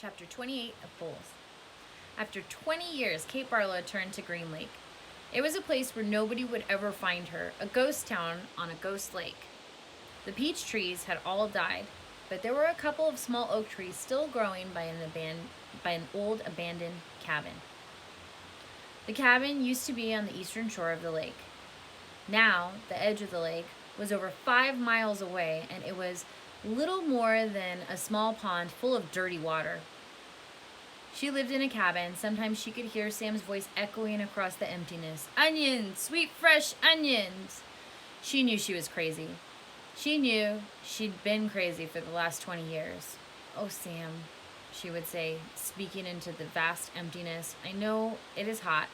Chapter 28 of Holes. After 20 years, Kate Barlow turned to Green Lake. It was a place where nobody would ever find her, a ghost town on a ghost lake. The peach trees had all died, but there were a couple of small oak trees still growing by an old abandoned cabin. The cabin used to be on the eastern shore of the lake. Now, the edge of the lake was over 5 miles away, and it was little more than a small pond full of dirty water. She lived in a cabin. Sometimes she could hear Sam's voice echoing across the emptiness. "Onions! Sweet, fresh onions!" She knew she was crazy. She knew she'd been crazy for the last 20 years. "Oh, Sam," she would say, speaking into the vast emptiness. "I know it is hot,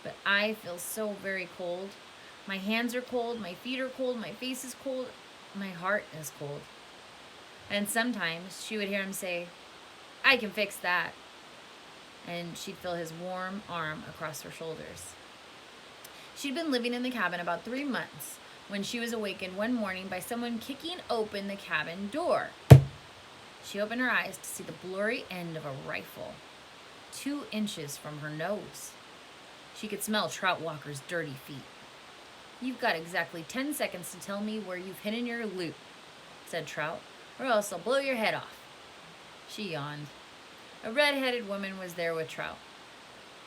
but I feel so very cold. My hands are cold, my feet are cold, my face is cold, my heart is cold." And sometimes she would hear him say, "I can fix that." And she'd feel his warm arm across her shoulders. She'd been living in the cabin about 3 months when she was awakened one morning by someone kicking open the cabin door. She opened her eyes to see the blurry end of a rifle 2 inches from her nose. She could smell Trout Walker's dirty feet. "You've got exactly 10 seconds to tell me where you've hidden your loot," said Trout, "or else I'll blow your head off." She yawned. A red-headed woman was there with Trout.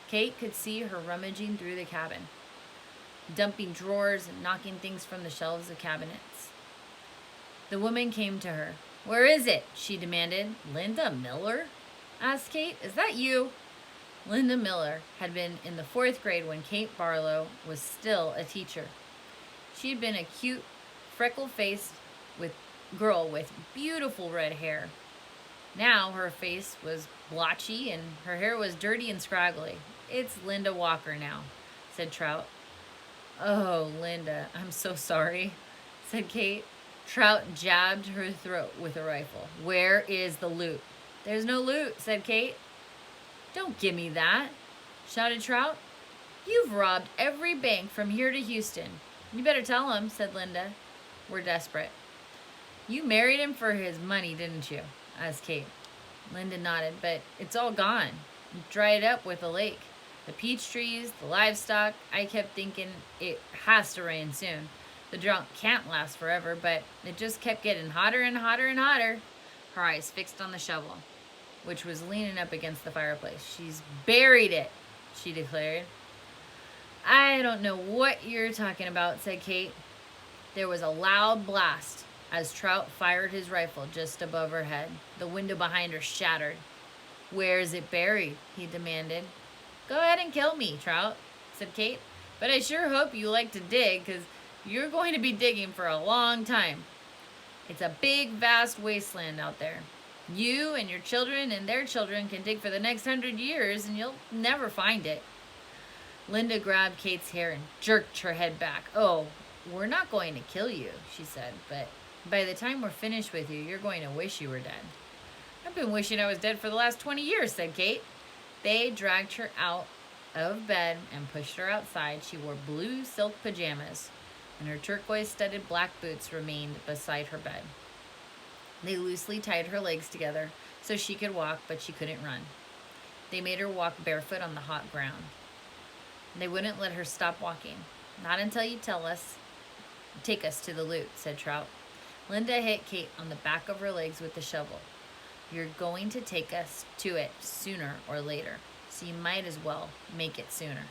Kate could see her rummaging through the cabin, dumping drawers and knocking things from the shelves of cabinets. The woman came to her. "Where is it?" she demanded. "Linda Miller?" asked Kate. "Is that you?" Linda Miller had been in the 4th grade when Kate Barlow was still a teacher. She had been a cute, freckle-faced girl with beautiful red hair. Now her face was blotchy and her hair was dirty and scraggly. "It's Linda Walker now," said Trout. "Oh, Linda, I'm so sorry," said Kate. Trout jabbed her throat with a rifle. "Where is the loot?" "There's no loot," said Kate. "Don't give me that," shouted Trout. "You've robbed every bank from here to Houston." "You better tell him," said Linda. "We're desperate." "You married him for his money, didn't you?" asked Kate. Linda nodded. "But it's all gone. Dried up with the lake. The peach trees, the livestock. I kept thinking it has to rain soon. The drought can't last forever, but it just kept getting hotter and hotter and hotter." Her eyes fixed on the shovel, which was leaning up against the fireplace. "She's buried it," she declared. "I don't know what you're talking about," said Kate. There was a loud blast as Trout fired his rifle just above her head. The window behind her shattered. "Where is it buried?" he demanded. "Go ahead and kill me, Trout," said Kate. "But I sure hope you like to dig, because you're going to be digging for a long time. It's a big, vast wasteland out there. You and your children and their children can dig for the next 100 years, and you'll never find it." Linda grabbed Kate's hair and jerked her head back. "Oh, we're not going to kill you," she said, "but by the time we're finished with you, you're going to wish you were dead." "I've been wishing I was dead for the last 20 years, said Kate. They dragged her out of bed and pushed her outside. She wore blue silk pajamas, and her turquoise-studded black boots remained beside her bed. They loosely tied her legs together so she could walk, but she couldn't run. They made her walk barefoot on the hot ground. They wouldn't let her stop walking. "Not until you take us to the loot," said Trout. Linda hit Kate on the back of her legs with the shovel. "You're going to take us to it sooner or later, so you might as well make it sooner."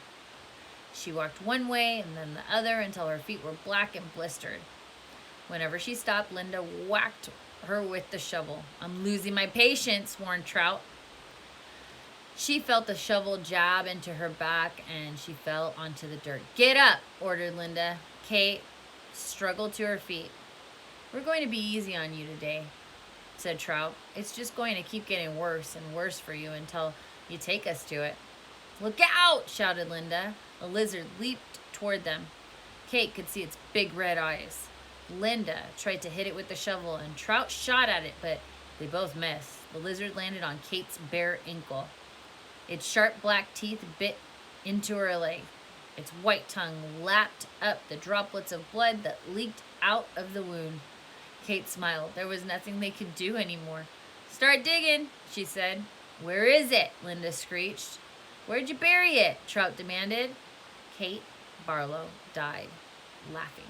She walked one way and then the other until her feet were black and blistered. Whenever she stopped, Linda whacked her with the shovel. "I'm losing my patience," warned Trout. She felt the shovel jab into her back and she fell onto the dirt. "Get up," ordered Linda. Kate struggled to her feet. "We're going to be easy on you today," said Trout. "It's just going to keep getting worse and worse for you until you take us to it." "Look out!" shouted Linda. A lizard leaped toward them. Kate could see its big red eyes. Linda tried to hit it with the shovel and Trout shot at it, but they both missed. The lizard landed on Kate's bare ankle. Its sharp black teeth bit into her leg. Its white tongue lapped up the droplets of blood that leaked out of the wound. Kate smiled. There was nothing they could do anymore. "Start digging," she said. Where is it? Linda screeched. Where'd you bury it? Trout demanded. Kate Barlow died, laughing.